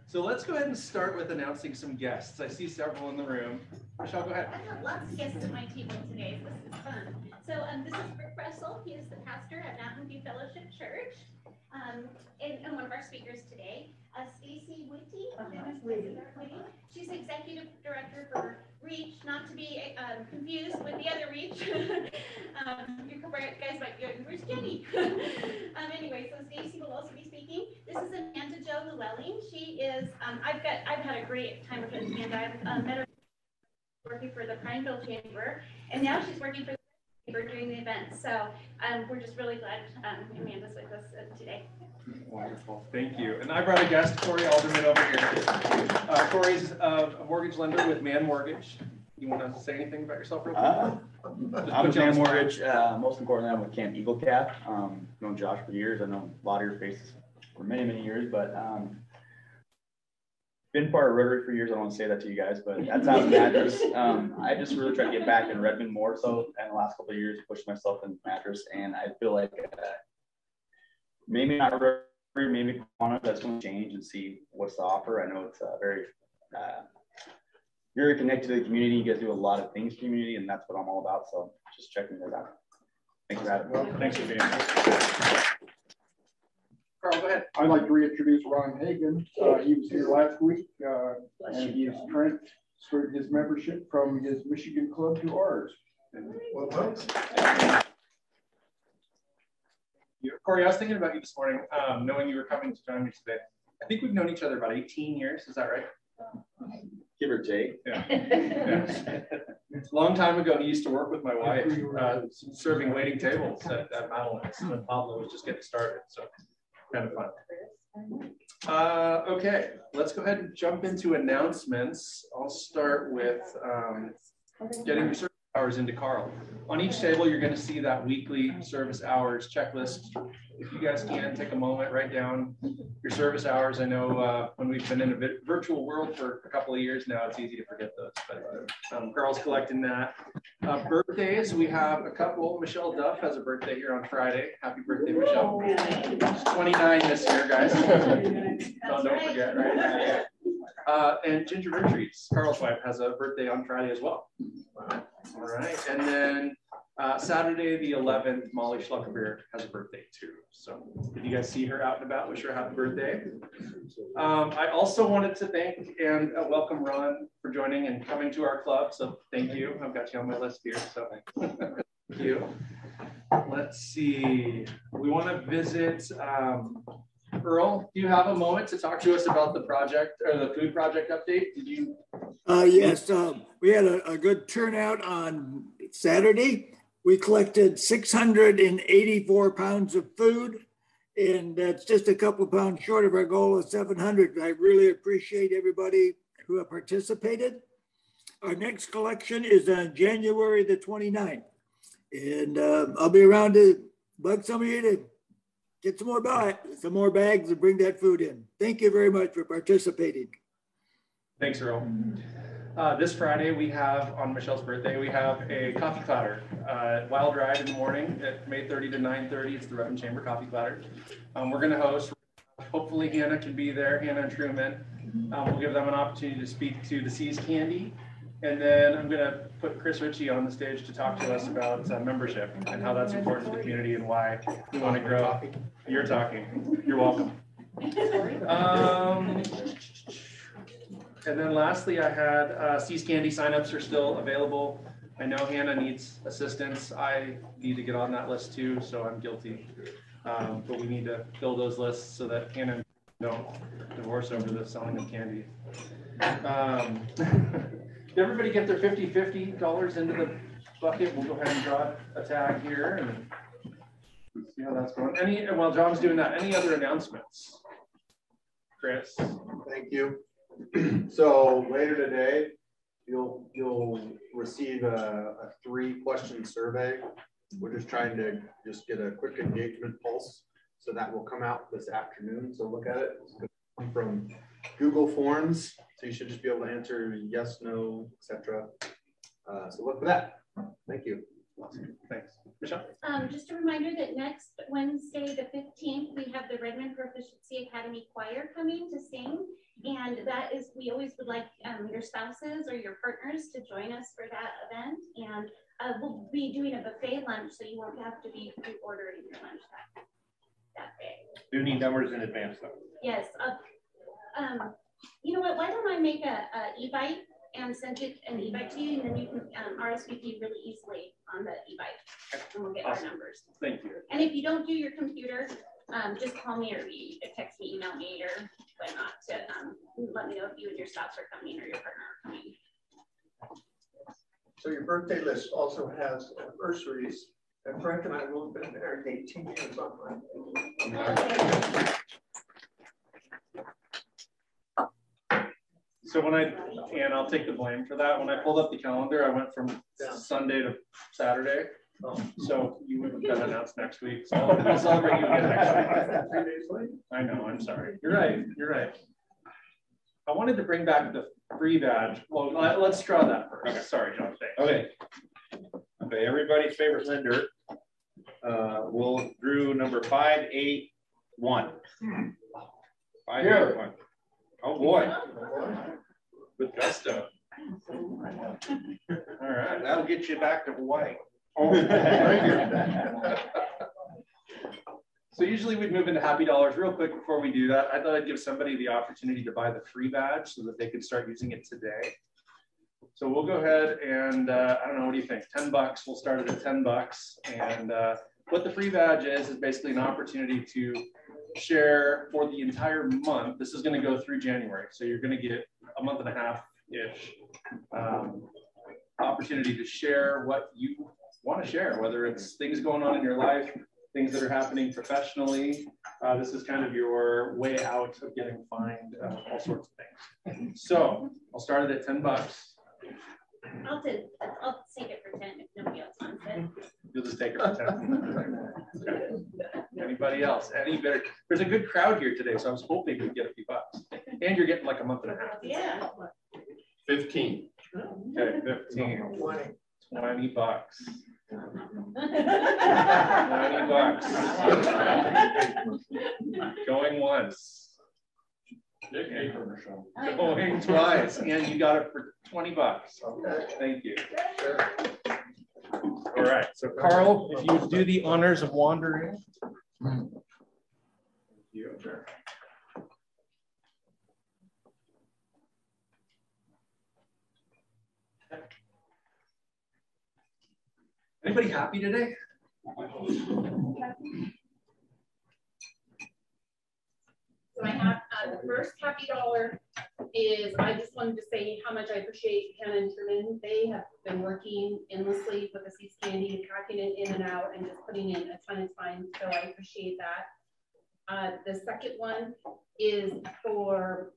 So let's go ahead and start with announcing some guests. I see several in the room. Michelle, go ahead. I have lots of guests at my table today, so this is fun. So this is Rick Russell. He is the pastor at Mountain View Fellowship Church, and one of our speakers today. Stacey Whittle. She's executive director for Reach, not to be confused with the other Reach. You guys might go, where's Jenny? Anyway, so Stacey will also be speaking. This is Amanda Jo Llewellyn. She is, I've had a great time with Amanda. I've met her working for the Pineville Chamber, and now she's working for the Chamber during the event. So we're just really glad Amanda's with us today. Wonderful, thank you. And I brought a guest, Corey Alderman, over here. Corey's a mortgage lender with Man Mortgage. You want to say anything about yourself real quick? I'm with Man Mortgage. Most importantly, I'm with Camp Eagle Cap. Known Josh for years. I know a lot of your faces for many, many years, but been part of Rotary for years. I don't want to say that to you guys, but that's how it matters. I just really try to get back in Redmond more so in the last couple of years, push myself in mattress, and I feel like maybe not Rotary, maybe Kiwanis, that's going to change and see what's the offer. I know it's very connected to the community. You guys do a lot of things for the community, and that's what I'm all about. So just checking this out. Thanks for having me. Thanks for being here. Carl, go ahead. I'd like to reintroduce Ron Hagan. He was here last week, and he's transferred his membership from his Michigan club to ours. Corey, I was thinking about you this morning, knowing you were coming to join me today. I think we've known each other about 18 years. Is that right? Give or take. Yeah. Yeah. A long time ago, he used to work with my wife, serving waiting tables at Madeline's when Pablo was just getting started. So kind of fun. Okay, let's go ahead and jump into announcements. I'll start with getting your service hours into Carl. On each table, you're going to see that weekly service hours checklist. If you guys can take a moment, write down your service hours. I know when we've been in a virtual world for a couple of years now, it's easy to forget those, but Carl's collecting that. Birthdays, we have a couple. Michelle Duff has a birthday here on Friday. Happy birthday, Michelle. She's 29 this year, guys. Don't forget, right? And Ginger Retreats, Carl's wife, has a birthday on Friday as well. All right, and then Saturday the 11th, Molly Schluckerbeer has a birthday too. So if you guys see her out and about, wish her a happy birthday. I also wanted to thank and welcome Ron for joining and coming to our club. So thank you. I've got you on my list here. So thank you. Let's see. We want to visit. Earl, do you have a moment to talk to us about the project or the food project update? Did you? Yes, we had a good turnout on Saturday. We collected 684 pounds of food, and that's just a couple of pounds short of our goal of 700. I really appreciate everybody who participated. Our next collection is on January the 29th, and I'll be around to bug some of you to get some more bags and bring that food in. Thank you very much for participating. Thanks, Earl. This Friday, we have, on Michelle's birthday, we have a coffee clatter. Wild Ride in the morning at May 30 to 9:30. It's the Redmond Chamber Coffee Clatter. We're going to host. Hopefully Hannah can be there, Hannah and Truman. We'll give them an opportunity to speak to the Seas Candy. And then I'm going to put Chris Ritchie on the stage to talk to us about membership and how that's important to the community and why we want to grow. You're talking. You're welcome. And then lastly, I had Seas Candy signups are still available. I know Hannah needs assistance. I need to get on that list too, so I'm guilty. But we need to fill those lists so that Hannah don't divorce over the selling of candy. Did everybody get their $50 into the bucket? We'll go ahead and draw a tag here and see how that's going. While John's doing that, any other announcements? Chris? Thank you. So later today, you'll receive a 3-question survey we're just trying to just get a quick engagement pulse. So that will come out this afternoon. So look at it. It's going to come from Google Forms. So you should just be able to answer yes, no, etc. So look for that. Thank you. Thanks. Michelle? Just a reminder that next Wednesday, the 15th, we have the Redmond Proficiency Academy Choir coming to sing. And that is, we always would like your spouses or your partners to join us for that event. And we'll be doing a buffet lunch, so you won't have to be ordering your lunch that day. Do you need numbers in advance though? Yes. You know what? Why don't I make a e-bite and send it an e-bite to you, and then you can RSVP really easily on the e-bite, and we'll get our numbers. Thank you. And if you don't do your computer, just call me or text me, email me, or whatnot to let me know if you and your spouse are coming or your partner are coming. So your birthday list also has anniversaries, and Frank and I will have been married 18 years on Monday. So and I'll take the blame for that. When I pulled up the calendar, I went from Sunday to Saturday. So you would have been announced next week. So I'll celebrate you again next week. 3 days late. I know, I'm sorry. You're right. You're right. I wanted to bring back the free badge. Well, let's draw that first. Okay. Sorry, John. Okay. Okay, everybody's favorite lender. We'll drew number 581. 581. Oh boy. With gusto. All right. That'll get you back to Hawaii. Oh, so usually we'd move into Happy Dollars real quick before we do that. I thought I'd give somebody the opportunity to buy the free badge so that they could start using it today. So we'll go ahead and I don't know, what do you think? $10. We'll start it at $10. And what the free badge is basically an opportunity to share for the entire month. This is going to go through January. So you're going to get a month and a half-ish opportunity to share what you want to share, whether it's things going on in your life, things that are happening professionally. This is kind of your way out of getting fined, all sorts of things. So I'll start it at $10. I'll take it for 10 if nobody else wants it. You'll just take it for 10. Okay. Anybody else? Any better? There's a good crowd here today, so I was hoping we'd get a few bucks. And you're getting like a month and a half. Yeah. 15. Okay, 15. 20 bucks. 20 bucks. Going once. Going twice, and you got it for 20 bucks. Okay. Thank you. Sure. All right, so Carl, if you do the honors of wandering. Thank you. Sure. Anybody happy today? So I have the first happy dollar is I just wanted to say how much I appreciate Hannah and Truman. They have been working endlessly with the Seeds Candy, packing it in and out and just putting in a ton of time. So I appreciate that. The second one is for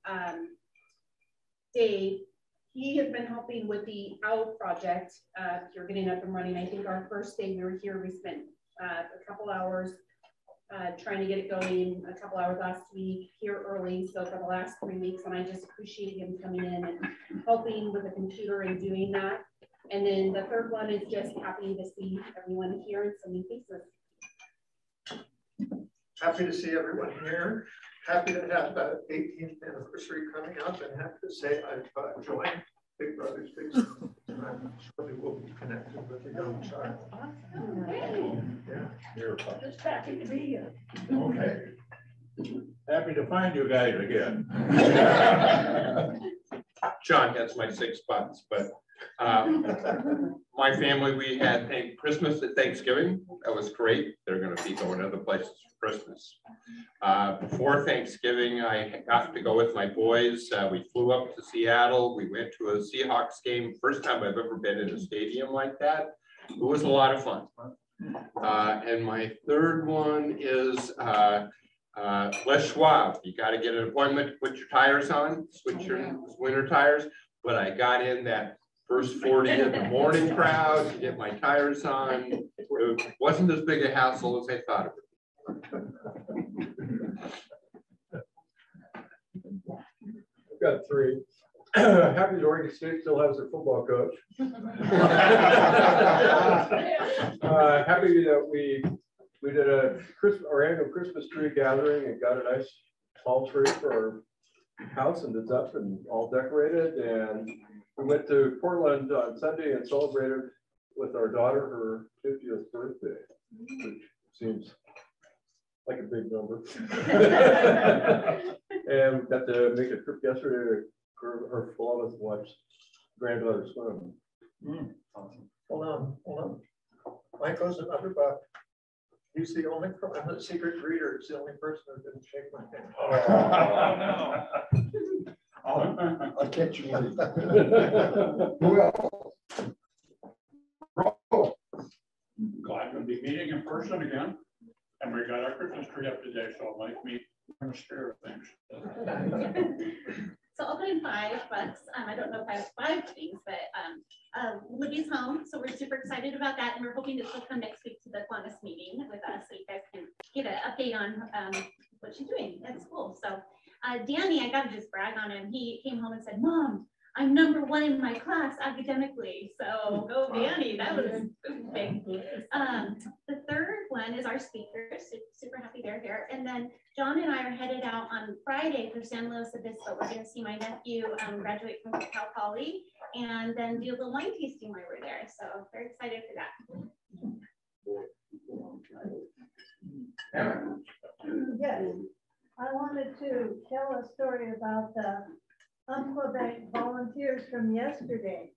Dave. He has been helping with the OWL project. You're getting up and running. I think our first day we were here, we spent a couple hours trying to get it going, a couple hours last week, here early. So for the last 3 weeks, and I just appreciate him coming in and helping with the computer and doing that. And then the third one is just happy to see everyone here and some new faces. Happy to see everyone here. Happy to have the 18th anniversary coming up, and happy to say I've joined Big Brothers Big Sisters, and I'm surely will be connected with a young child. Awesome. Yeah. You're Just happy to be here. okay. Happy to find you guys again. John gets my $6, but my family, we had Christmas at Thanksgiving. That was great. They're going to be going other places for Christmas. Before Thanksgiving, I got to go with my boys. We flew up to Seattle. We went to a Seahawks game. First time I've ever been in a stadium like that. It was a lot of fun. And my third one is Les Schwab. You got to get an appointment to put your tires on, switch your winter tires. But I got in that first 40 in the morning crowd to get my tires on. It wasn't as big a hassle as I thought it would. I've got three. Happy that Oregon State still has their football coach. Happy that we did our annual Christmas tree gathering and got a nice tall tree for our house, and it's up and all decorated. And we went to Portland on Sunday and celebrated with our daughter her 50th birthday, which seems like a big number. And we got to make a trip yesterday to her flawless watch granddaughter swim. Awesome. Hold on. Mike goes another buck. He's the only, I'm the secret greeter. It's the only person who didn't shake my hand. Oh, no. I'll catch you later. Well, Glad to be meeting in person again. And we got our Christmas tree up today, so it might be in the spirit of things. So I'll put in $5. I don't know if I have 5 things, but Libby's home, so we're super excited about that, and we're hoping that she'll come next week to the Kiwanis meeting with us, so you guys can get an update on what she's doing at school. So Danny, I gotta just brag on him. He came home and said, "Mom, I'm #1 in my class academically." So go Danny, that was big. The third one is our speakers. Super happy they're here. And then John and I are headed out on Friday for San Luis Obispo. We're going to see my nephew graduate from Cal Poly and then do a little wine tasting while we're there. So very excited for that. Yes, I wanted to tell a story about the Umpqua Bank volunteers from yesterday.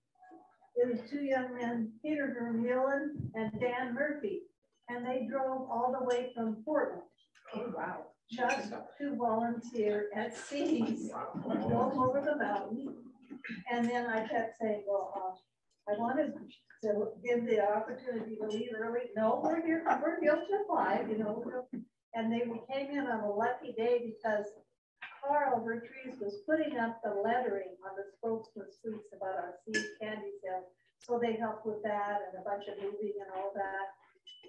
It was 2 young men, Peter Vermeulen and Dan Murphy, and they drove all the way from Portland. Oh, wow. Just to volunteer at Seas, go over the mountain. And then I kept saying, well, I wanted to give the opportunity to leave early. No, we're here till 5, you know. And they came in on a lucky day because Carl Vertrees was putting up the lettering on the spokesman suites about our Seas candy sale. So they helped with that and a bunch of moving and all that.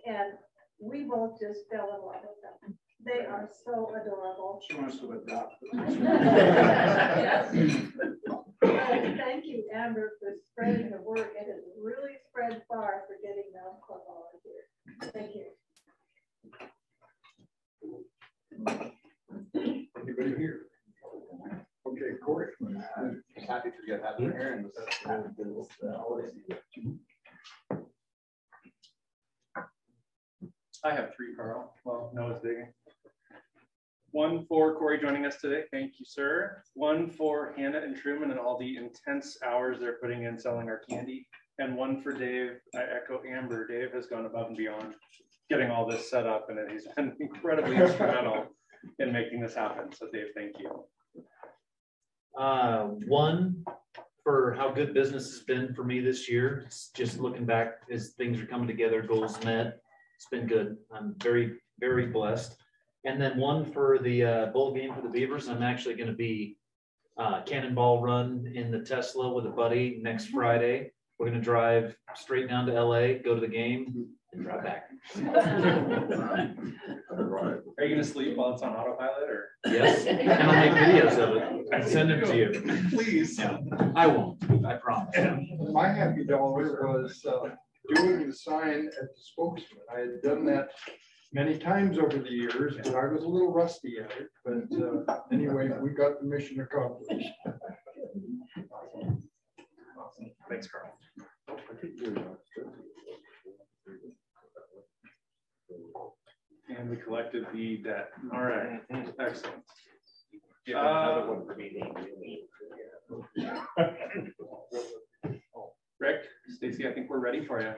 And we both just fell in love with them. They are so adorable. she wants to adopt. Yes. Thank you, Amber, for spreading the word. It has really spread far for getting the club volunteers. Thank you. Anybody here? Okay, Corey. Happy for you to have you here, and I have 3, Carl. Well, Noah's digging. 1 for Corey joining us today. Thank you, sir. 1 for Hannah and Truman and all the intense hours they're putting in selling our candy. And 1 for Dave. I echo Amber. Dave has gone above and beyond getting all this set up, and he's been incredibly instrumental in making this happen. So Dave, thank you. 1 for how good business has been for me this year. It's just looking back as things are coming together, goals met. It's been good. I'm very, very blessed. And then 1 for the bowl game for the Beavers. I'm actually going to be cannonball run in the Tesla with a buddy next Friday. We're going to drive straight down to LA, go to the game, and drive back. Are you going to sleep while it's on autopilot, or? Yes, and I'll make videos of it and send them to you. Please. Yeah, I won't. I promise. My happy dollar was doing the sign at the spokesman. I had done that many times over the years, but I was a little rusty at it. But anyway, we got the mission accomplished. Awesome. Thanks, Carl. And we collected the debt. All right, excellent. Another one for me. Rick, Stacey, I think we're ready for you.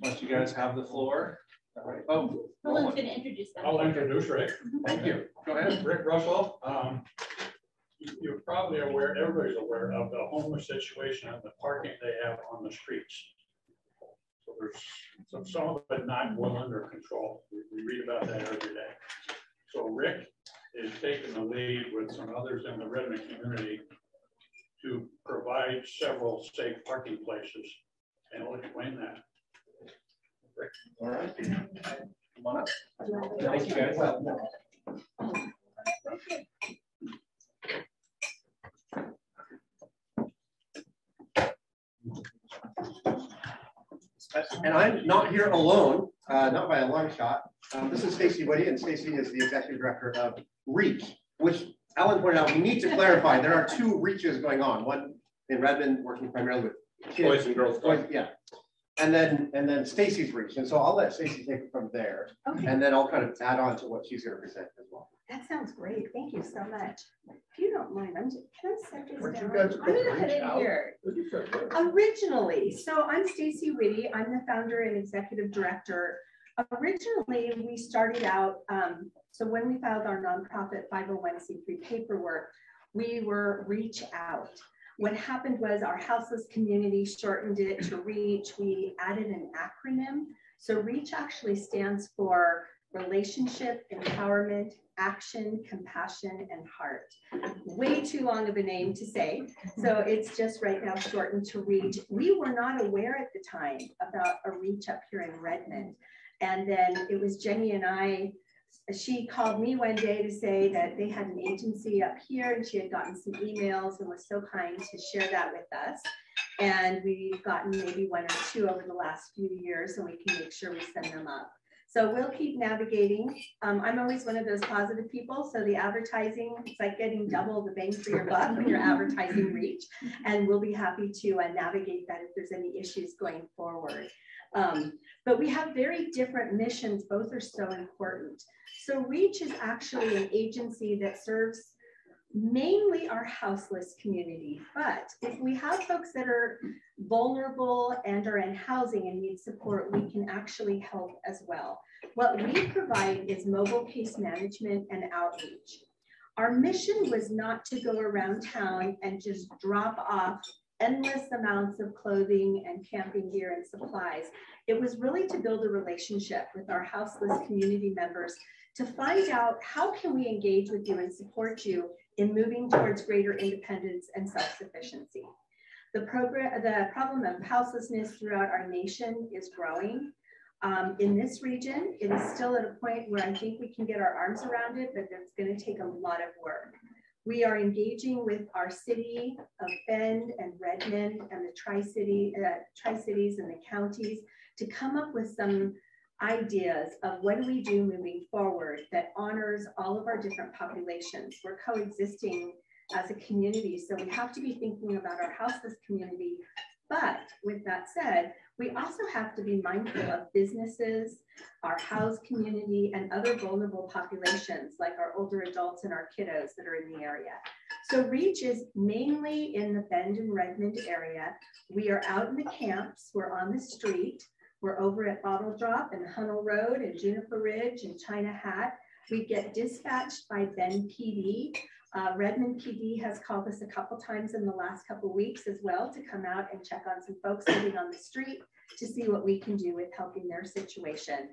Once you guys have the floor. All right. Oh, Roland's going to introduce them. I'll introduce Rick. Thank you. Go ahead. Rick Russell. You're probably aware, everybody's aware of the homeless situation and the parking they have on the streets. So there's some of it not well under control. We read about that every day. So Rick is taking the lead with some others in the Redmond community to provide several safe parking places. And we'll explain that. All right. Come on up. Thank you, guys. And I'm not here alone, not by a long shot. This is Stacey Whittle, and Stacey is the executive director of REACH, which Alan pointed out, we need to clarify, there are two REACHs going on. One in Redmond, working primarily with kids. Boys and girls club. Yeah. And then Stacey's REACH. And so I'll let Stacey take it from there. Okay. And then I'll kind of add on to what she's going to present as well. That sounds great. Thank you so much. If you don't mind, can I set this down? You guys I'm going to put it here. Originally, so I'm Stacey Whittle. I'm the founder and executive director. Originally, we started out, so when we filed our nonprofit 501c3 paperwork, we were Reach Out. What happened was our houseless community shortened it to REACH. We added an acronym. So REACH actually stands for Relationship, Empowerment, Action, Compassion, and Heart. Way too long of a name to say. So it's just right now shortened to REACH. We were not aware at the time about a REACH up here in Redmond. And then it was Jenny and I, she called me one day to say that they had an agency up here and she had gotten some emails and was so kind to share that with us. And we've gotten maybe one or two over the last few years, and we can make sure we send them up. So we'll keep navigating. I'm always one of those positive people. So the advertising, it's like getting double the bang for your buck when you're advertising REACH. And we'll be happy to navigate that if there's any issues going forward. But we have very different missions. Both are so important. So REACH is actually an agency that serves mainly our houseless community. But if we have folks that are vulnerable and are in housing and need support, we can actually help as well. What we provide is mobile case management and outreach. Our mission was not to go around town and just drop off endless amounts of clothing and camping gear and supplies. It was really to build a relationship with our houseless community members to find out how can we engage with you and support you in moving towards greater independence and self-sufficiency. The problem of houselessness throughout our nation is growing. In this region, it is still at a point where I think we can get our arms around it, but it's going to take a lot of work. We are engaging with our city of Bend and Redmond and the Tri-Cities and the counties to come up with some ideas of what do we do moving forward that honors all of our different populations. We're coexisting as a community, so we have to be thinking about our houseless community. But with that said, we also have to be mindful of businesses, our housed community, and other vulnerable populations like our older adults and our kiddos that are in the area. So REACH is mainly in the Bend and Redmond area. We are out in the camps, we're on the street, we're over at Bottle Drop and Hunnell Road and Juniper Ridge and China Hat. We get dispatched by Bend PD. Redmond PD has called us a couple times in the last couple of weeks as well to come out and check on some folks living on the street to see what we can do with helping their situation.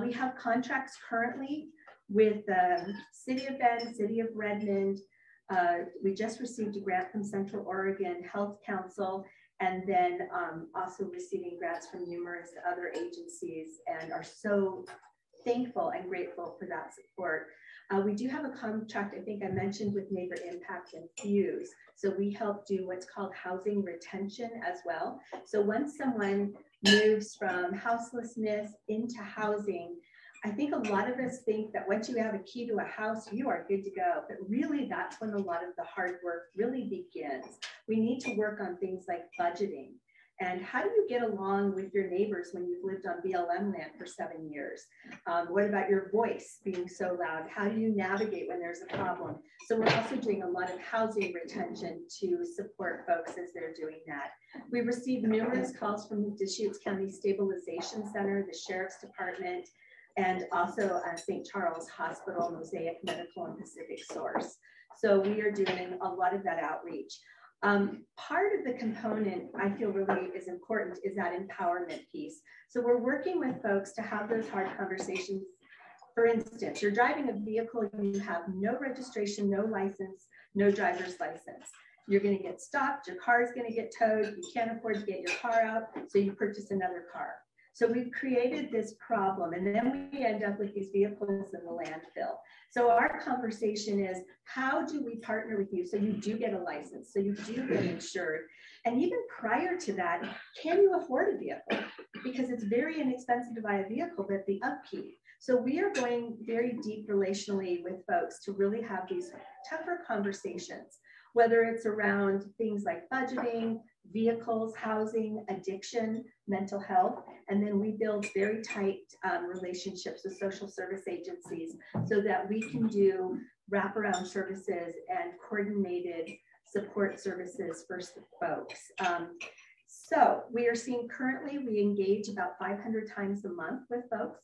We have contracts currently with the City of Bend, City of Redmond. We just received a grant from Central Oregon Health Council, and then also receiving grants from numerous other agencies, and are so thankful and grateful for that support. We do have a contract, I think I mentioned, with Neighbor Impact and Fuse. So we help do what's called housing retention as well. So once someone moves from houselessness into housing, I think a lot of us think that once you have a key to a house, you are good to go. But really, that's when a lot of the hard work really begins. We need to work on things like budgeting. And how do you get along with your neighbors when you've lived on BLM land for 7 years? What about your voice being so loud? How do you navigate when there's a problem? So we're also doing a lot of housing retention to support folks as they're doing that. We received numerous calls from the Deschutes County Stabilization Center, the Sheriff's Department, and also St. Charles Hospital, Mosaic Medical, and Pacific Source. So we are doing a lot of that outreach. Part of the component I feel really is important is that empowerment piece. So we're working with folks to have those hard conversations. For instance, you're driving a vehicle, you have no registration, no license, no driver's license. You're going to get stopped, your car is going to get towed, you can't afford to get your car out, so you purchase another car. So we've created this problem, and then we end up with these vehicles in the landfill. So our conversation is, how do we partner with you so you do get a license, so you do get insured? And even prior to that, can you afford a vehicle? Because it's very inexpensive to buy a vehicle, but the upkeep. So we are going very deep relationally with folks to really have these tougher conversations, whether it's around things like budgeting, vehicles, housing, addiction, mental health, and then we build very tight relationships with social service agencies so that we can do wraparound services and coordinated support services for folks. So we are seeing currently, we engage about 500 times a month with folks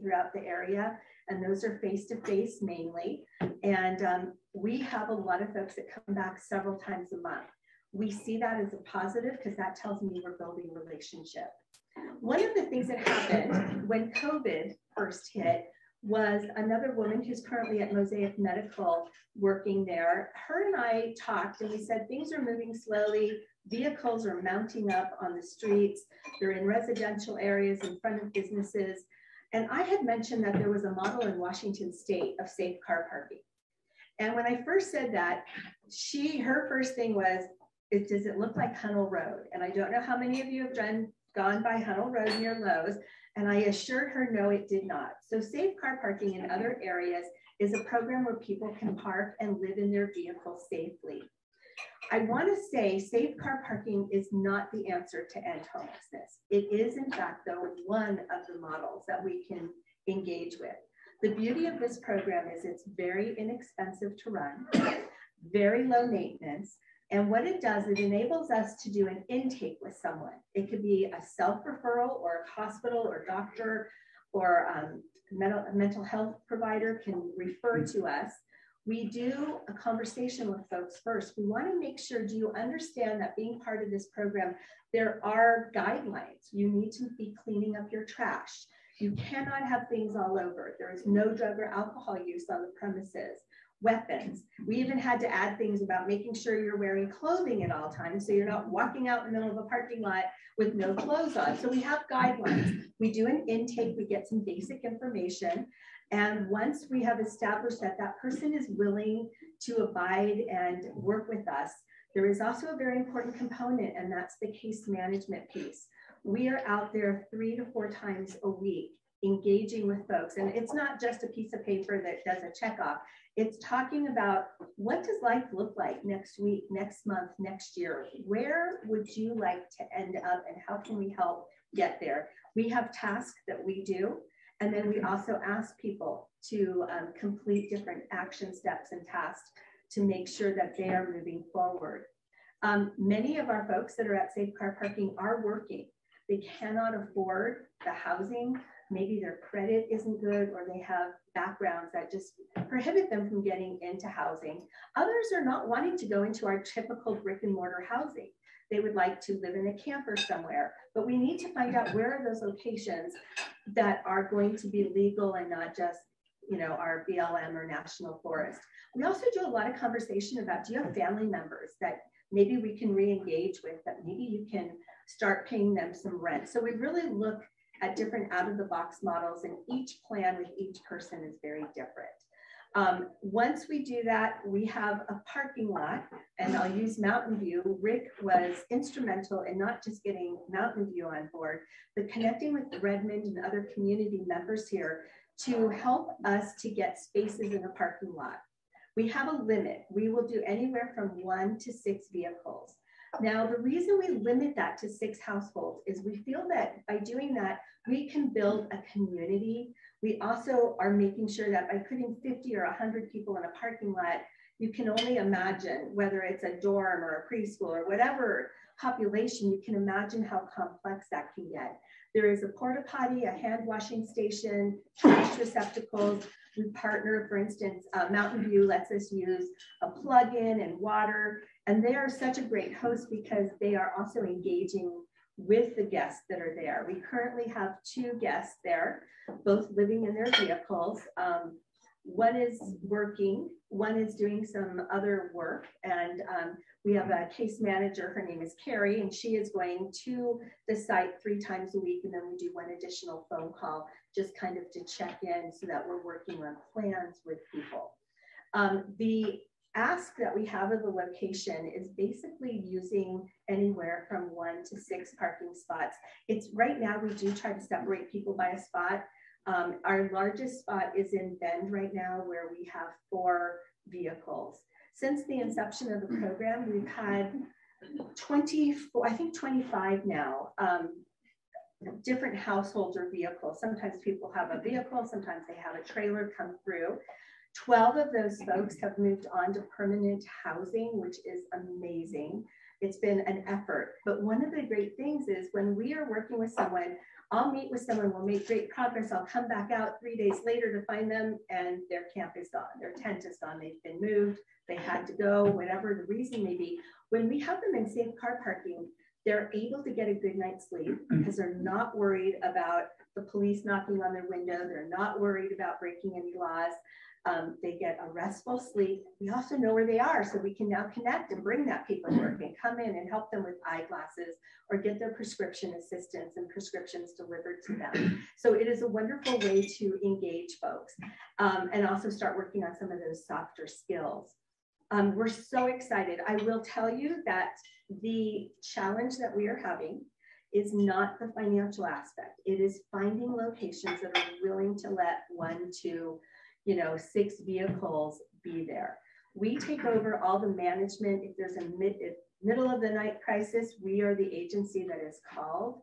throughout the area, and those are face-to-face mainly. And we have a lot of folks that come back several times a month. We see that as a positive because that tells me we're building a relationship. One of the things that happened when COVID first hit was another woman who's currently at Mosaic Medical working there. Her and I talked and we said, things are moving slowly. Vehicles are mounting up on the streets. They're in residential areas in front of businesses. And I had mentioned that there was a model in Washington State of safe car parking. And when I first said that, her first thing was, does it look like Hunnell Road? And I don't know how many of you have gone by Hunnell Road near Lowe's. And I assured her, no, it did not. So safe car parking in other areas is a program where people can park and live in their vehicles safely. I want to say safe car parking is not the answer to end homelessness. It is, in fact, though, one of the models that we can engage with. The beauty of this program is it's very inexpensive to run, very low maintenance, and what it does, it enables us to do an intake with someone. It could be a self-referral or a hospital or doctor or mental health provider can refer to us. We do a conversation with folks first. We want to make sure, do you understand that being part of this program, there are guidelines. You need to be cleaning up your trash. You cannot have things all over. There is no drug or alcohol use on the premises. Weapons. We even had to add things about making sure you're wearing clothing at all times so you're not walking out in the middle of a parking lot with no clothes on. So we have guidelines. We do an intake, we get some basic information. And once we have established that that person is willing to abide and work with us, there is also a very important component, and that's the case management piece. We are out there 3 to 4 times a week engaging with folks. And it's not just a piece of paper that does a checkoff. It's talking about, what does life look like next week, next month, next year? Where would you like to end up and how can we help get there? We have tasks that we do. And then we also ask people to complete different action steps and tasks to make sure that they are moving forward. Many of our folks that are at Safe Car Parking are working. They cannot afford the housing. Maybe their credit isn't good, or they have backgrounds that just prohibit them from getting into housing. Others are not wanting to go into our typical brick and mortar housing. They would like to live in a camper somewhere, but we need to find out where are those locations that are going to be legal and not just, you know, our BLM or national forest. We also do a lot of conversation about, do you have family members that maybe we can re-engage with, that maybe you can start paying them some rent? So we really look at different out-of-the-box models, and each plan with each person is very different. Once we do that, we have a parking lot, and I'll use Mountain View. Rick was instrumental in not just getting Mountain View on board, but connecting with Redmond and other community members here to help us to get spaces in a parking lot. We have a limit. We will do anywhere from 1 to 6 vehicles. Now, the reason we limit that to 6 households is we feel that by doing that, we can build a community. We also are making sure that by putting 50 or 100 people in a parking lot, you can only imagine, whether it's a dorm or a preschool or whatever population, you can imagine how complex that can get. There is a porta potty, a hand washing station, trash receptacles. We partner, for instance, Mountain View lets us use a plug-in and water, and they are such a great host because they are also engaging with the guests that are there. We currently have 2 guests there, both living in their vehicles. One is working, one is doing some other work, and we have a case manager. Her name is Carrie, and she is going to the site 3 times a week, and then we do one additional phone call just kind of to check in so that we're working on plans with people. The ask that we have of the location is basically using anywhere from 1 to 6 parking spots. It's right now we do try to separate people by a spot. Our largest spot is in Bend right now, where we have 4 vehicles. Since the inception of the program, we've had 24, I think 25 now, different households or vehicles. Sometimes people have a vehicle, sometimes they have a trailer come through. 12 of those folks have moved on to permanent housing, which is amazing. It's been an effort. But one of the great things is when we are working with someone, I'll meet with someone, we'll make great progress. I'll come back out 3 days later to find them and their camp is gone. Their tent is gone. They've been moved. They had to go, whatever the reason may be. When we have them in safe car parking, they're able to get a good night's sleep because they're not worried about the police knocking on their window. They're not worried about breaking any laws. They get a restful sleep. We also know where they are, so we can now connect and bring that paperwork and come in and help them with eyeglasses or get their prescription assistance and prescriptions delivered to them. So it is a wonderful way to engage folks and also start working on some of those softer skills. We're so excited. I will tell you that the challenge that we are having is not the financial aspect. It is finding locations that are willing to let 1 to 6 vehicles be there. We take over all the management. If there's a middle of the night crisis, we are the agency that is called.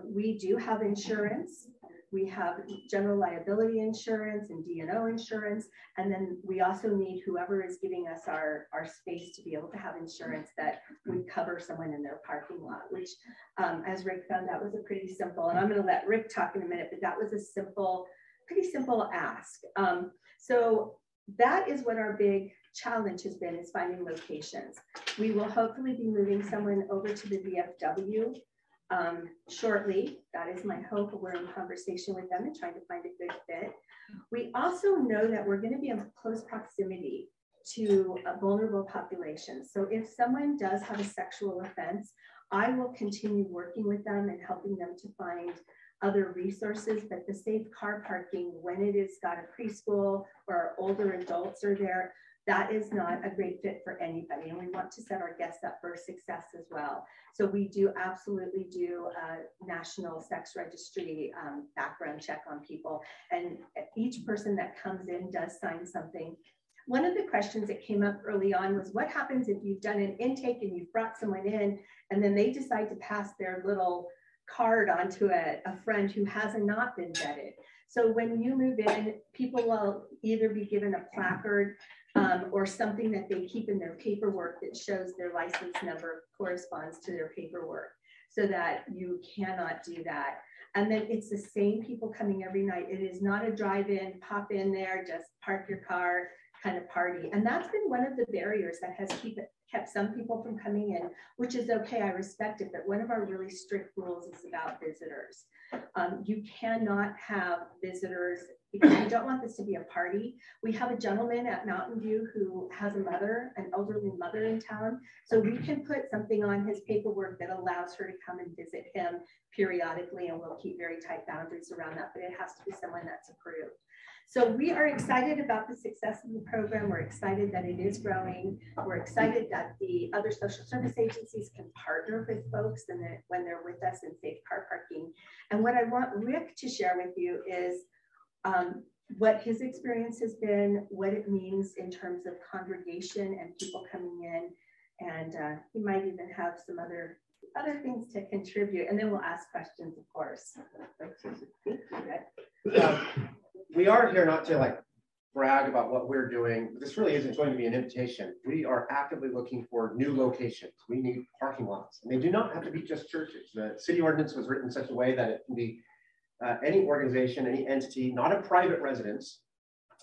We do have insurance. We have general liability insurance and D&O insurance. And then we also need whoever is giving us our space to be able to have insurance that would cover someone in their parking lot, which as Rick found out was a pretty simple, and I'm gonna let Rick talk in a minute, but that was a pretty simple ask. So that is what our big challenge has been, is finding locations. We will hopefully be moving someone over to the VFW shortly. That is my hope. We're in conversation with them and trying to find a good fit. We also know that we're going to be in close proximity to a vulnerable population. So if someone does have a sexual offense, I will continue working with them and helping them to find other resources. But the safe car parking, when it is got a preschool or older adults are there, that is not a great fit for anybody. And we want to set our guests up for success as well. So we do absolutely do a national sex registry background check on people. And each person that comes in does sign something. One of the questions that came up early on was, what happens if you've done an intake and you've brought someone in and then they decide to pass their little card onto a friend who has not been vetted? So when you move in, people will either be given a placard or something that they keep in their paperwork that shows their license number corresponds to their paperwork, so that you cannot do that. And then it's the same people coming every night. It is not a drive-in, pop in there, just park your car kind of party. And that's been one of the barriers that has kept some people from coming in, which is okay, I respect it, but one of our really strict rules is about visitors. You cannot have visitors, because we don't want this to be a party. We have a gentleman at Mountain View who has a mother, an elderly mother in town. So we can put something on his paperwork that allows her to come and visit him periodically, and we'll keep very tight boundaries around that, but it has to be someone that's approved. So we are excited about the success of the program. We're excited that it is growing. We're excited that the other social service agencies can partner with folks and that when they're with us in safe car parking. And what I want Rick to share with you is what his experience has been, what it means in terms of congregation and people coming in. And he might even have some other things to contribute. And then we'll ask questions, of course. We are here not to brag about what we're doing. This really isn't going to be an invitation. We are actively looking for new locations. We need parking lots, and they do not have to be just churches. The city ordinance was written in such a way that it can be any organization, any entity, not a private residence.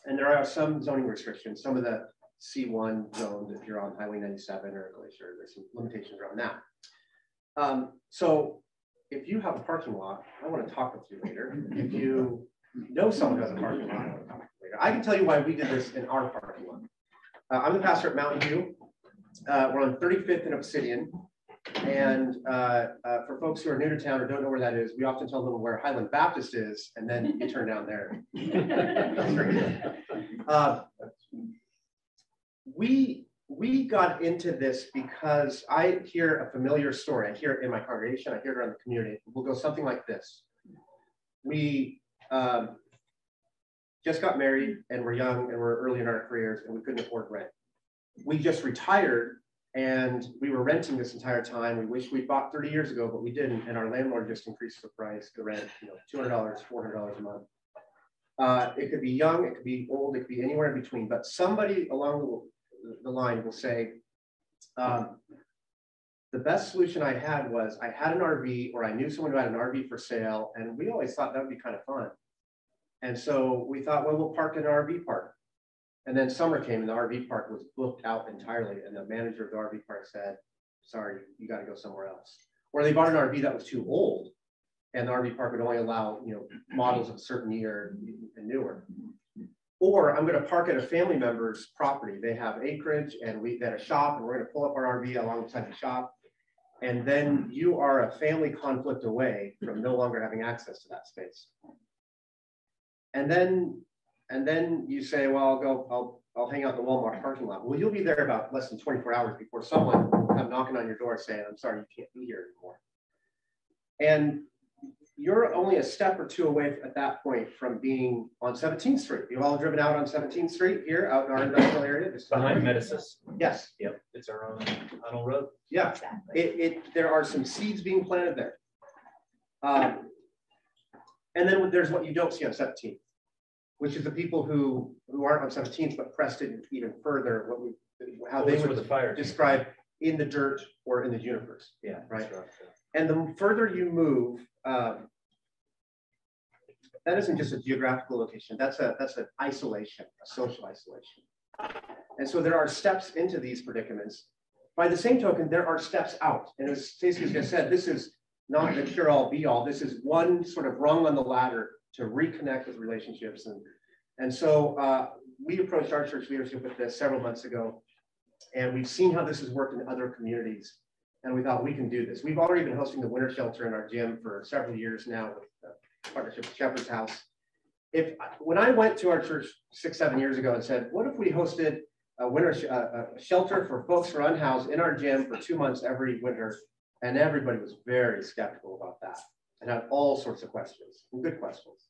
And there are some zoning restrictions, some of the C1 zones if you're on Highway 97 or Glacier, there's some limitations around that. So if you have a parking lot, I want to talk with you later. If you know someone who has a parking lot, I want to talk with you later. I can tell you why we did this in our parking lot. I'm the pastor at Mountain View. We're on 35th and Obsidian. And for folks who are new to town or don't know where that is, we often tell them where Highland Baptist is, and then you turn down there. We got into this because I hear a familiar story. I hear it in my congregation. I hear it around the community. We'll go something like this. We just got married, and we're young, and we're early in our careers, and we couldn't afford rent. We just retired, and we were renting this entire time. We wish we bought 30 years ago, but we didn't, and our landlord just increased the price, the rent, $200, $400 a month. It could be young, it could be old, it could be anywhere in between, but somebody along the line will say, the best solution I had was I had an RV, or I knew someone who had an RV for sale, and we always thought that would be kind of fun. And so we thought, well, we'll park in an RV park. And then summer came and the RV park was booked out entirely. And the manager of the RV park said, sorry, you got to go somewhere else. Or they bought an RV that was too old, and the RV park would only allow, models of a certain year and newer. Or I'm going to park at a family member's property. They have acreage, and we had a shop, and we're going to pull up our RV alongside the shop. And then you are a family conflict away from no longer having access to that space. And then you say, well, I'll hang out in the Walmart parking lot. Well, you'll be there about less than 24 hours before someone will come knocking on your door saying, I'm sorry, you can't be here anymore. And you're only a step or two away at that point from being on 17th Street. You've all driven out on 17th Street here out in our industrial area. Behind Medicis. Yes. Yep. It's our own tunnel road. Yeah. There are some seeds being planted there. And then there's what you don't see on 17th, which is the people who aren't on 17th but pressed it even further. How they would describe in the dirt or in the junipers. Yeah. Right. And the further you move, that isn't just a geographical location. That's an isolation, a social isolation. And so there are steps into these predicaments. By the same token, there are steps out. And as Stacey just said, this is not the cure-all, be-all. This is one sort of rung on the ladder to reconnect with relationships. And so we approached our church leadership with this several months ago, and we've seen how this has worked in other communities. And we thought we can do this. We've already been hosting the winter shelter in our gym for several years now with the partnership with Shepherd's House. When I went to our church 6-7 years ago and said, what if we hosted a winter shelter for folks who are unhoused in our gym for 2 months every winter? And everybody was very skeptical about that and had all sorts of questions, and good questions.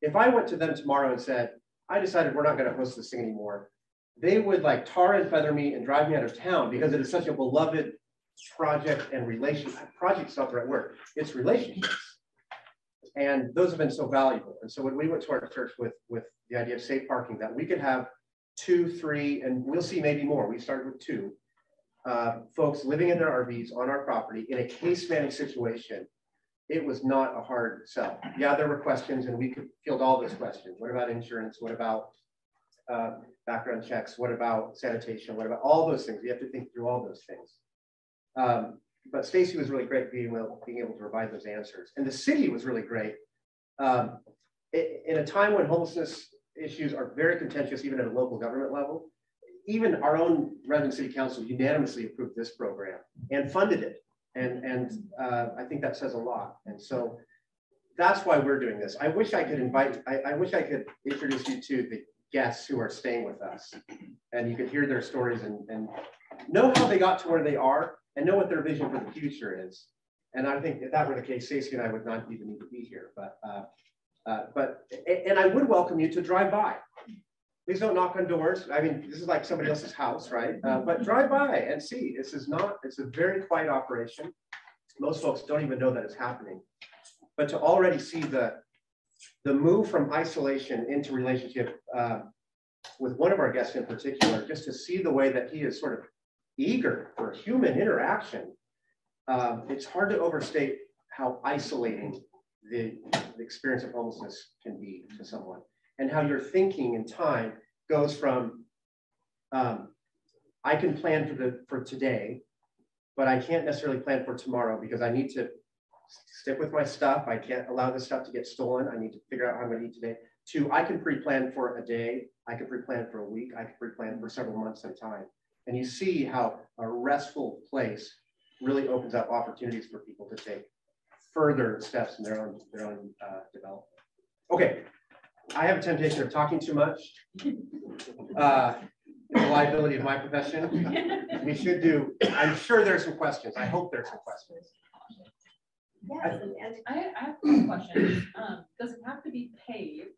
If I went to them tomorrow and said, I decided we're not going to host this thing anymore, they would like tar and feather me and drive me out of town because it is such a beloved project and relationship. Project's not the right word. It's relationships. And those have been so valuable. And so when we went to our church with the idea of safe parking, that we could have 2, 3, and we'll see maybe more. We started with 2 folks living in their RVs on our property in a case managed situation. It was not a hard sell. Yeah, there were questions, and we could field all those questions. What about insurance? What about background checks? What about sanitation? What about all those things? We have to think through all those things. But Stacey was really great being able to provide those answers. And the city was really great. In a time when homelessness issues are very contentious, even at a local government level, even our own Redmond City Council unanimously approved this program and funded it. And I think that says a lot. And so that's why we're doing this. I wish I could introduce you to the guests who are staying with us, and you could hear their stories and know how they got to where they are and know what their vision for the future is. And I think if that were the case, Stacey and I would not even need to be here. But I would welcome you to drive by. Please don't knock on doors. I mean, this is like somebody else's house, right? But drive by and see. It's a very quiet operation. Most folks don't even know that it's happening. But to already see the move from isolation into relationship with one of our guests in particular, just to see the way that he is sort of eager for human interaction, it's hard to overstate how isolating the experience of homelessness can be to someone, and how your thinking and time goes from I can plan for today, but I can't necessarily plan for tomorrow because I need to stick with my stuff. I can't allow this stuff to get stolen. I need to figure out how I'm going to eat today. to I can pre-plan for a day, I can pre-plan for a week, I can pre-plan for several months at a time. And you see how a restful place really opens up opportunities for people to take further steps in their own development. Okay, I have a temptation of talking too much. It's a liability of my profession. We should do, I'm sure there's some questions. I hope there's some questions. Yes, I have a question. Does it have to be paved?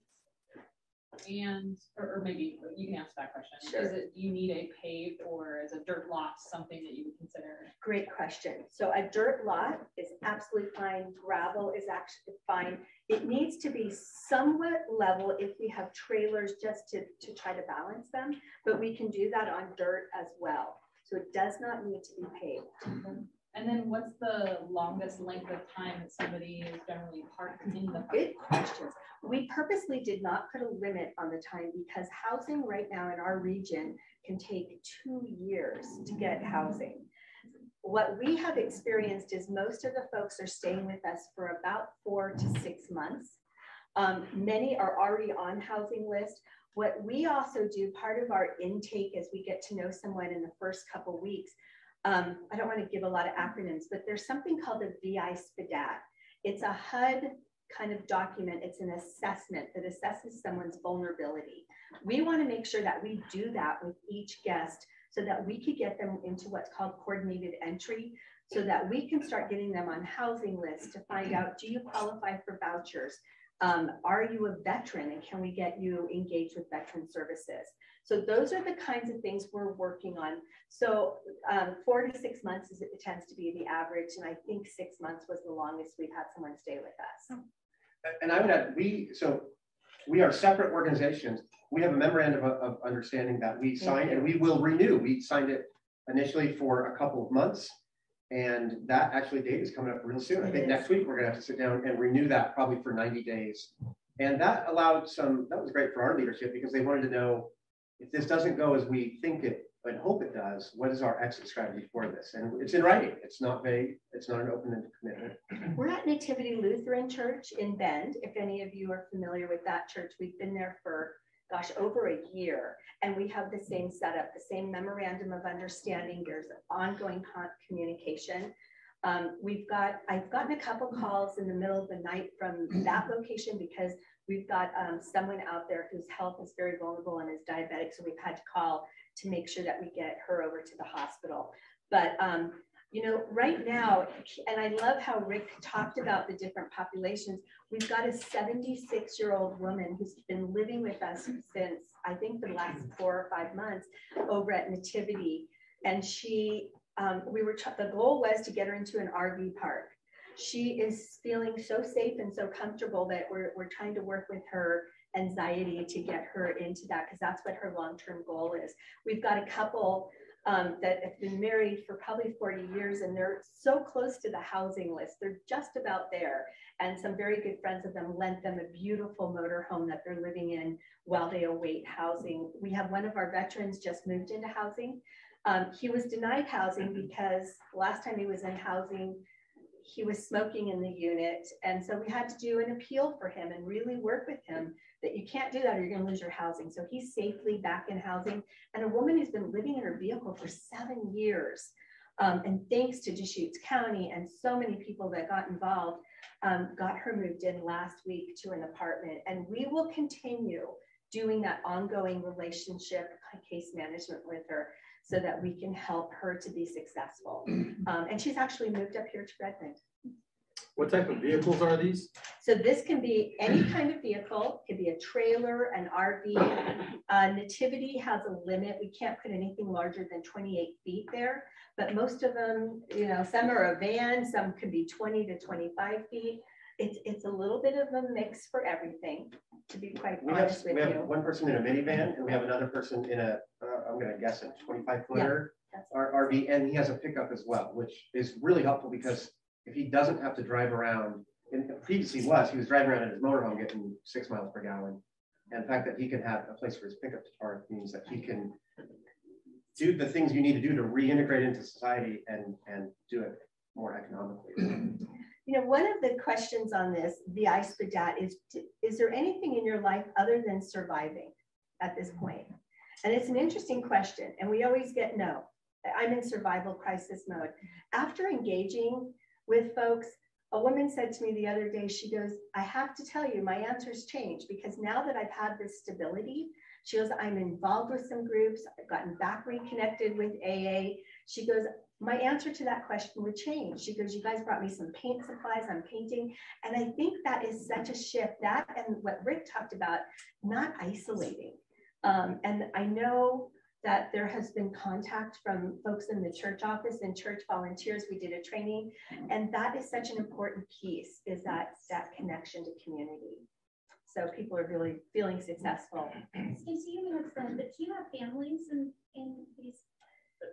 And, or maybe you can answer that question. Sure. Do you need a paved, or is a dirt lot something that you would consider? Great question. So a dirt lot is absolutely fine. Gravel is actually fine. It needs to be somewhat level if we have trailers just to try to balance them, but we can do that on dirt as well. So it does not need to be paved. Mm-hmm. And then what's the longest length of time that somebody is generally parked in the park? Good questions. We purposely did not put a limit on the time because housing right now in our region can take 2 years to get housing. What we have experienced is most of the folks are staying with us for about 4 to 6 months. Many are already on housing list. What we also do, part of our intake as we get to know someone in the first couple weeks, I don't want to give a lot of acronyms, but there's something called a VI SPDAT. It's a HUD kind of document. It's an assessment that assesses someone's vulnerability. We want to make sure that we do that with each guest so that we could get them into what's called coordinated entry, so that we can start getting them on housing lists to find out, do you qualify for vouchers? Are you a veteran, and can we get you engaged with veteran services? So those are the kinds of things we're working on. So 4 to 6 months it tends to be the average, and I think 6 months was the longest we've had someone stay with us. And I would add, we are separate organizations. We have a memorandum of understanding that we signed, and we will renew. We signed it initially for a couple of months, and that actually date is coming up real soon. I think next week we're going to have to sit down and renew that probably for 90 days. And that allowed that was great for our leadership because they wanted to know, if this doesn't go as we think it and hope it does, what is our exit strategy for this? And it's in writing. It's not vague. It's not an open-ended commitment. We're at Nativity Lutheran Church in Bend. If any of you are familiar with that church, we've been there for, gosh, over a year. And we have the same setup, the same memorandum of understanding. There's ongoing communication. I've gotten a couple calls in the middle of the night from that location because we've got someone out there whose health is very vulnerable and is diabetic. So we've had to call to make sure that we get her over to the hospital. But, you know, right now, and I love how Rick talked about the different populations. We've got a 76-year-old woman who's been living with us since, I think, the last 4 or 5 months over at Nativity. And she, the goal was to get her into an RV park. She is feeling so safe and so comfortable that we're trying to work with her anxiety to get her into that, because that's what her long-term goal is. We've got a couple that have been married for probably 40 years, and they're so close to the housing list. They're just about there. And some very good friends of them lent them a beautiful motorhome that they're living in while they await housing. We have one of our veterans just moved into housing. He was denied housing because last time he was in housing, he was smoking in the unit. And so we had to do an appeal for him and really work with him that you can't do that or you're gonna lose your housing. So he's safely back in housing. And a woman who's been living in her vehicle for 7 years. And thanks to Deschutes County and so many people that got involved, got her moved in last week to an apartment. And we will continue doing that ongoing relationship case management with her so that we can help her to be successful. And she's actually moved up here to Redmond. What type of vehicles are these? So this can be any kind of vehicle. It could be a trailer, an RV. Nativity has a limit. We can't put anything larger than 28 feet there, but most of them, you know, some are a van, some could be 20 to 25 feet. It's a little bit of a mix for everything, to be quite honest with you. We have one person in a minivan, and we have another person in a, I'm going to guess a 25-footer RV, and he has a pickup as well, which is really helpful because if he doesn't have to drive around, and previously he was driving around in his motorhome getting 6 miles per gallon. And the fact that he can have a place for his pickup to park means that he can do the things you need to do to reintegrate into society and do it more economically. You know, one of the questions on this, the ISPADAT, is there anything in your life other than surviving at this point? And it's an interesting question. And we always get no. I'm in survival crisis mode. After engaging with folks, a woman said to me the other day, she goes, I have to tell you, my answers changed because now that I've had this stability, she goes, I'm involved with some groups. I've gotten back reconnected with AA. She goes, my answer to that question would change. She goes, you guys brought me some paint supplies, I'm painting. And I think that is such a shift, that and what Rick talked about, not isolating. And I know that there has been contact from folks in the church office and church volunteers. We did a training, and that is such an important piece, is that connection to community. So people are really feeling successful. Stacey, you have some, but do you have families in these?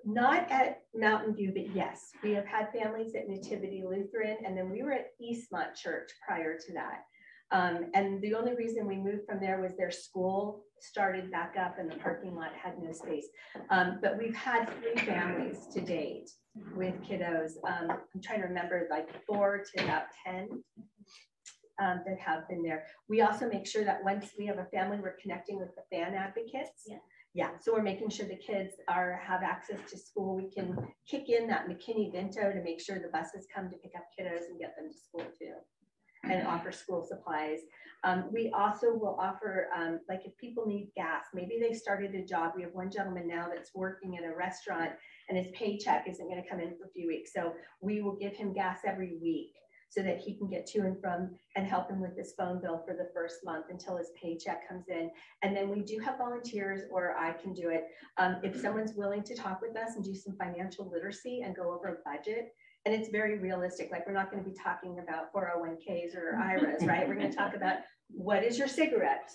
Not at Mountain View, but yes, we have had families at Nativity Lutheran, and then we were at Eastmont Church prior to that. And the only reason we moved from there was their school started back up and the parking lot had no space. But we've had 3 families to date with kiddos. I'm trying to remember, like 4 to about 10 that have been there. We also make sure that once we have a family, we're connecting with the fan advocates. Yeah, so we're making sure the kids have access to school. We can kick in that McKinney Vento to make sure the buses come to pick up kiddos and get them to school too, and offer school supplies. We also will offer, like if people need gas, maybe they started a job. We have one gentleman now that's working at a restaurant and his paycheck isn't gonna come in for a few weeks. So we will give him gas every week so that he can get to and from and help him with his phone bill for the first month until his paycheck comes in. And then we do have volunteers, or I can do it. If someone's willing to talk with us and do some financial literacy and go over a budget, and it's very realistic, like we're not going to be talking about 401ks or IRAs, right? We're going to talk about what is your cigarette,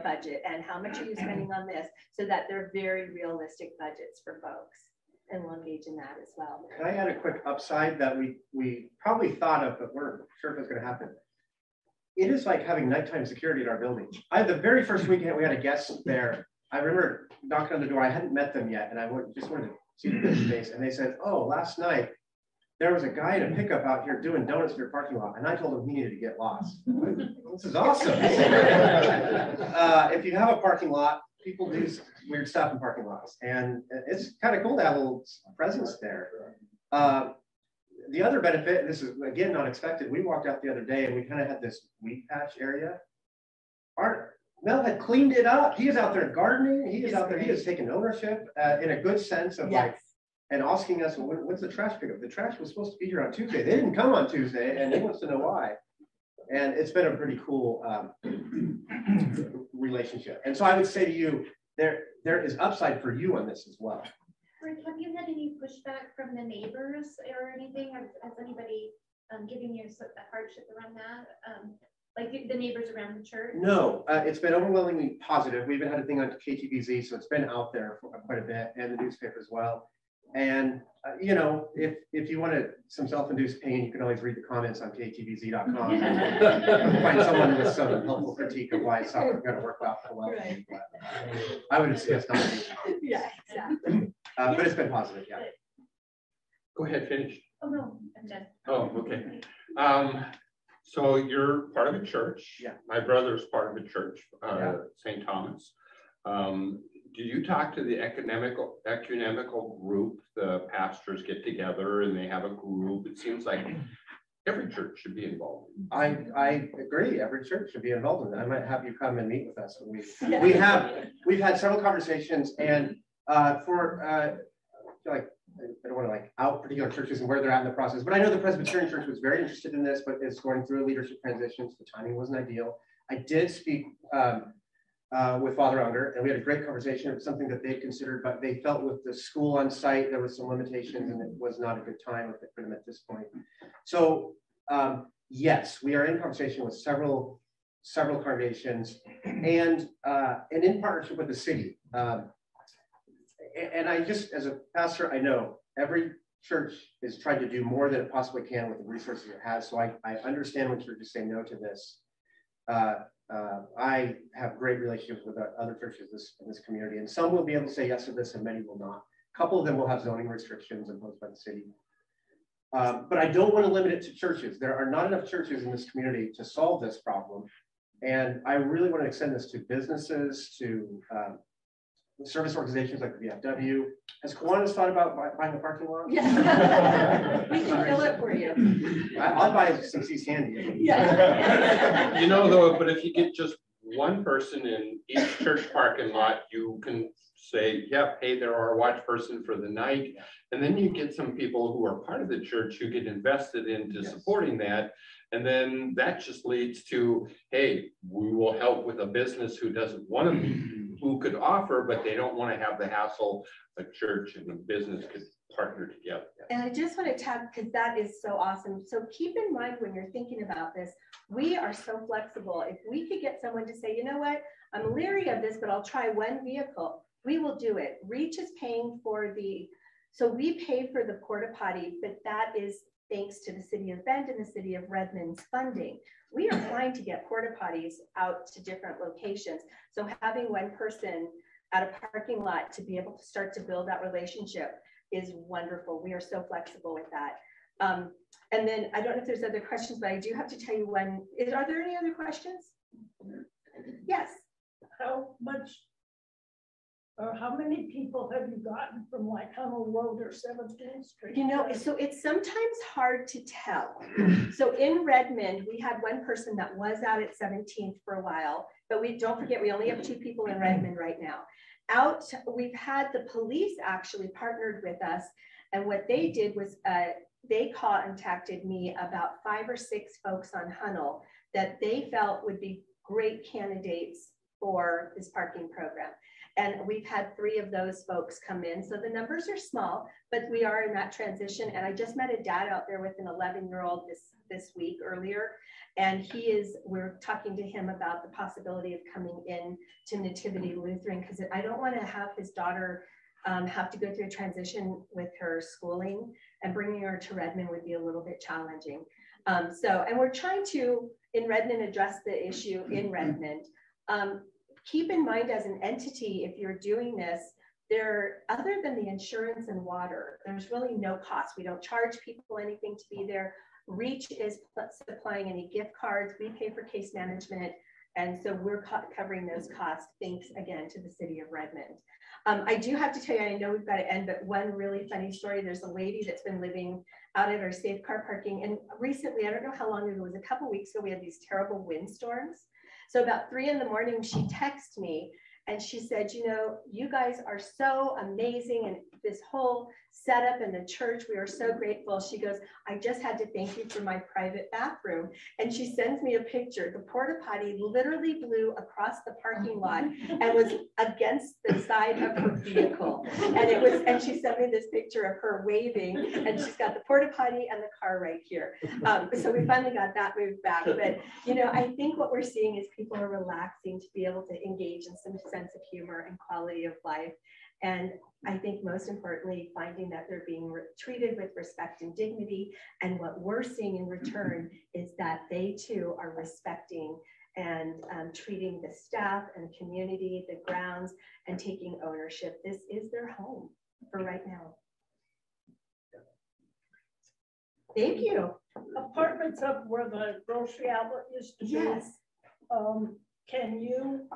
budget, and how much are you spending on this, so that they're very realistic budgets for folks. And we'll engage in that as well. Can I add a quick upside that we probably thought of, but we're sure if it's going to happen? It is like having nighttime security in our building. The very first weekend we had a guest there. I remember knocking on the door. I hadn't met them yet, and I just wanted to see the face. And they said, "Oh, last night there was a guy in a pickup out here doing donuts in your parking lot," and I told him he needed to get lost. Like, this is awesome. If you have a parking lot, people do weird stuff in parking lots, and it's kind of cool to have a little presence there. The other benefit, and this is again not expected, we walked out the other day and we kind of had this weed patch area. Mel had cleaned it up. He is out there gardening. He is out there. He has taken ownership in a good sense of like, and asking us, well, when's the trash pickup? The trash was supposed to be here on Tuesday. They didn't come on Tuesday, and he wants to know why. And it's been a pretty cool relationship. And so I would say to you, there is upside for you on this as well. Rick, have you had any pushback from the neighbors or anything? Has anybody given you a hardship around that? Like the neighbors around the church? No, it's been overwhelmingly positive. We even had a thing on KTVZ, so it's been out there for quite a bit, and the newspaper as well. And if you wanted some self-induced pain, you can always read the comments on KTVZ.com. Find someone with some helpful critique of why it's not going to work out well. Right. I would suggest not. Yeah, exactly. But it's been positive, yeah. Go ahead, finish. Oh no, I'm done. Oh, okay. So you're part of a church. Yeah. My brother's part of a church, St. Thomas. Do you talk to the ecumenical group? The pastors get together and they have a group. It seems like every church should be involved. I agree. Every church should be involved in that. I might have you come and meet with us. We've had several conversations, and I don't want to out particular churches and where they're at in the process, but I know the Presbyterian Church was very interested in this, but it's going through a leadership transition, so the timing wasn't ideal. I did speak with Father Unger, and we had a great conversation. It was something that they considered, but they felt with the school on site, there was some limitations, and it was not a good time for them at this point. So yes, we are in conversation with several congregations, and in partnership with the city. And I just, as a pastor, I know every church is trying to do more than it possibly can with the resources it has. So I understand when churches say no to this. I have great relationships with other churches in this community, and some will be able to say yes to this and many will not. A couple of them will have zoning restrictions imposed by the city. But I don't want to limit it to churches. There are not enough churches in this community to solve this problem. And I really want to extend this to businesses, to service organizations like the VFW. Has Kiwanis thought about buying a parking lot? Yeah. We can fill it for you. I'll buy some Seas Candy. Yeah. You know, though, but if you get just one person in each church parking lot, you can say, yeah, hey, they're our watch person for the night. And then you get some people who are part of the church who get invested into supporting that. And then that just leads to, hey, we will help with a business who doesn't want to be, who could offer, but they don't want to have the hassle. A church and a business could partner together. And I just want to tap, because that is so awesome. So keep in mind when you're thinking about this, we are so flexible. If we could get someone to say, you know what, I'm leery of this, but I'll try one vehicle, we will do it. Reach is paying for so we pay for the porta potty, but that is thanks to the city of Bend and the city of Redmond's funding. We are trying to get porta potties out to different locations. So having one person at a parking lot to be able to start to build that relationship is wonderful. We are so flexible with that. And then I don't know if there's other questions, but I do have to tell you when, are there any other questions? Yes. How much, or how many people have you gotten from like Hummel Road or 17th Street? You know, so it's sometimes hard to tell. So in Redmond, we had one person that was out at 17th for a while, but don't forget, we only have 2 people in Redmond right now. We've had the police actually partnered with us, and what they did was they contacted me about 5 or 6 folks on Hunnell that they felt would be great candidates for this parking program. And we've had 3 of those folks come in. So the numbers are small, but we are in that transition. And I just met a dad out there with an 11-year-old this week earlier. And we're talking to him about the possibility of coming in to Nativity Lutheran, because I don't want to have his daughter have to go through a transition with her schooling, and bringing her to Redmond would be a little bit challenging. And we're trying to, in Redmond, address the issue in Redmond. Keep in mind as an entity, if you're doing this, other than the insurance and water, there's really no cost. We don't charge people anything to be there. Reach is supplying any gift cards. We pay for case management. And so we're covering those costs, thanks again to the city of Redmond. I do have to tell you, I know we've got to end, but one really funny story. There's a lady that's been living out at our safe car parking. And recently, I don't know how long ago, it was a couple weeks ago, we had these terrible windstorms. So about 3 in the morning, she texted me and she said, you know, you guys are so amazing. And this whole setup in the church, we are so grateful. She goes, I just had to thank you for my private bathroom. And she sends me a picture. The porta potty literally blew across the parking lot and was against the side of her vehicle. And she sent me this picture of her waving, and she's got the porta potty and the car right here. So we finally got that moved back. But, you know, I think what we're seeing is people are relaxing to be able to engage in some sense of humor and quality of life. And I think most importantly, finding that they're being treated with respect and dignity. And what we're seeing in return is that they too are respecting and treating the staff and community, the grounds, and taking ownership. This is their home for right now. Thank you. Apartments up where the grocery outlet used to be. Yes. Can you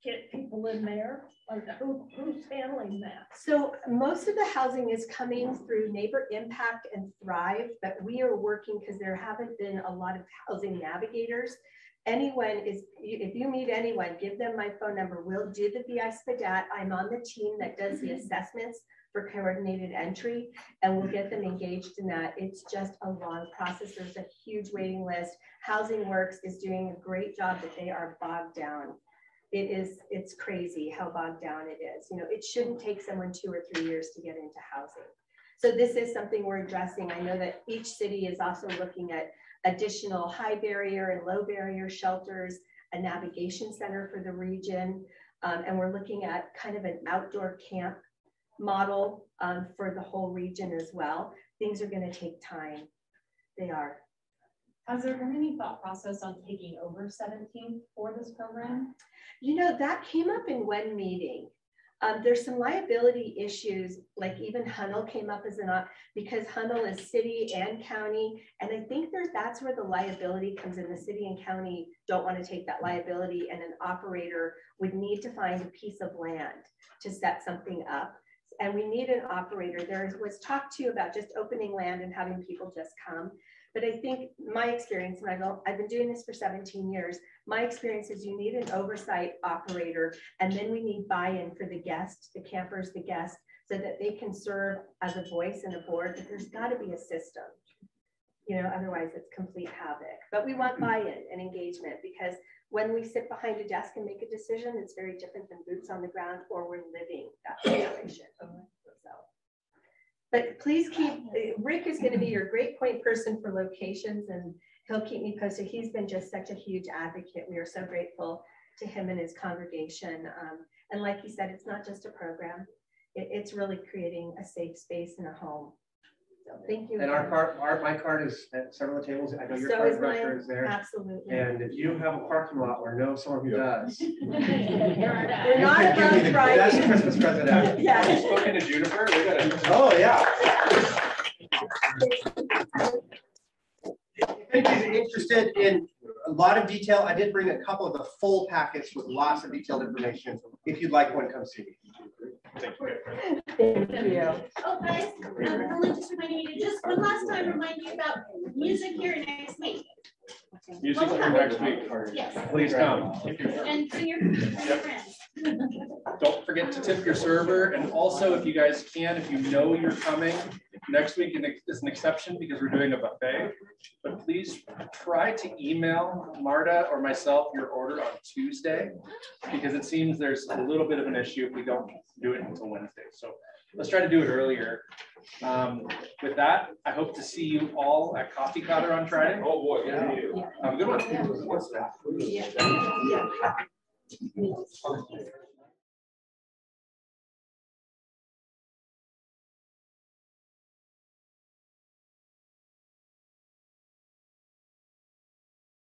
get people in there? Like who's handling that? So most of the housing is coming through Neighbor Impact and Thrive, but we are working because there haven't been a lot of housing navigators. If you meet anyone, give them my phone number. We'll do the VI SPDAT. I'm on the team that does the assessments for coordinated entry, and we'll get them engaged in that. It's just a long process. There's a huge waiting list. Housing Works is doing a great job, but they are bogged down. It's crazy how bogged down it is. You know, it shouldn't take someone 2 or 3 years to get into housing. So this is something we're addressing. I know that each city is also looking at additional high barrier and low barrier shelters, a navigation center for the region. And we're looking at kind of an outdoor camp model for the whole region as well. Things are going to take time. They are. Has there been any thought process on taking over 17th for this program? You know, that came up in one meeting. There's some liability issues, like even Hunnell came up as because Hunnell is city and county. And I think that's where the liability comes in. The city and county don't want to take that liability, and an operator would need to find a piece of land to set something up. And we need an operator. There was talk too about just opening land and having people just come. But I think my experience, and I've been doing this for 17 years, my experience is you need an oversight operator, and then we need buy-in for the guests, the campers, the guests, so that they can serve as a voice and a board, but there's got to be a system, otherwise it's complete havoc. But we want buy-in and engagement, because when we sit behind a desk and make a decision, it's very different than boots on the ground, or we're living that situation. But please Rick is going to be your great point person for locations, and he'll keep me posted. He's been just such a huge advocate. We are so grateful to him and his congregation. And like he said, it's not just a program. It's really creating a safe space and a home. So thank you. And my card is at several tables. I know your card director is there. Absolutely. And if you have a parking lot or know someone who does, we're not above Friday. That's a Christmas present. Yeah. Have you spoken to Juniper? Oh yeah. If anybody's interested in a lot of detail, I did bring a couple of the full packets with lots of detailed information. If you'd like one, come see me. Thank you. Oh, guys, Ellen just reminded me to just one last time remind you about music here next week. Music here next week. Yes. Please come. And bring your friends. Don't forget to tip your server. And also, if you guys can, if you know you're coming, next week is an exception because we're doing a buffet. But please try to email Marta or myself your order on Tuesday, because it seems there's a little bit of an issue if we don't do it until Wednesday. So let's try to do it earlier. With that, I hope to see you all at Coffee Cutter on Friday. Oh boy, yeah. Have a good one. Yeah.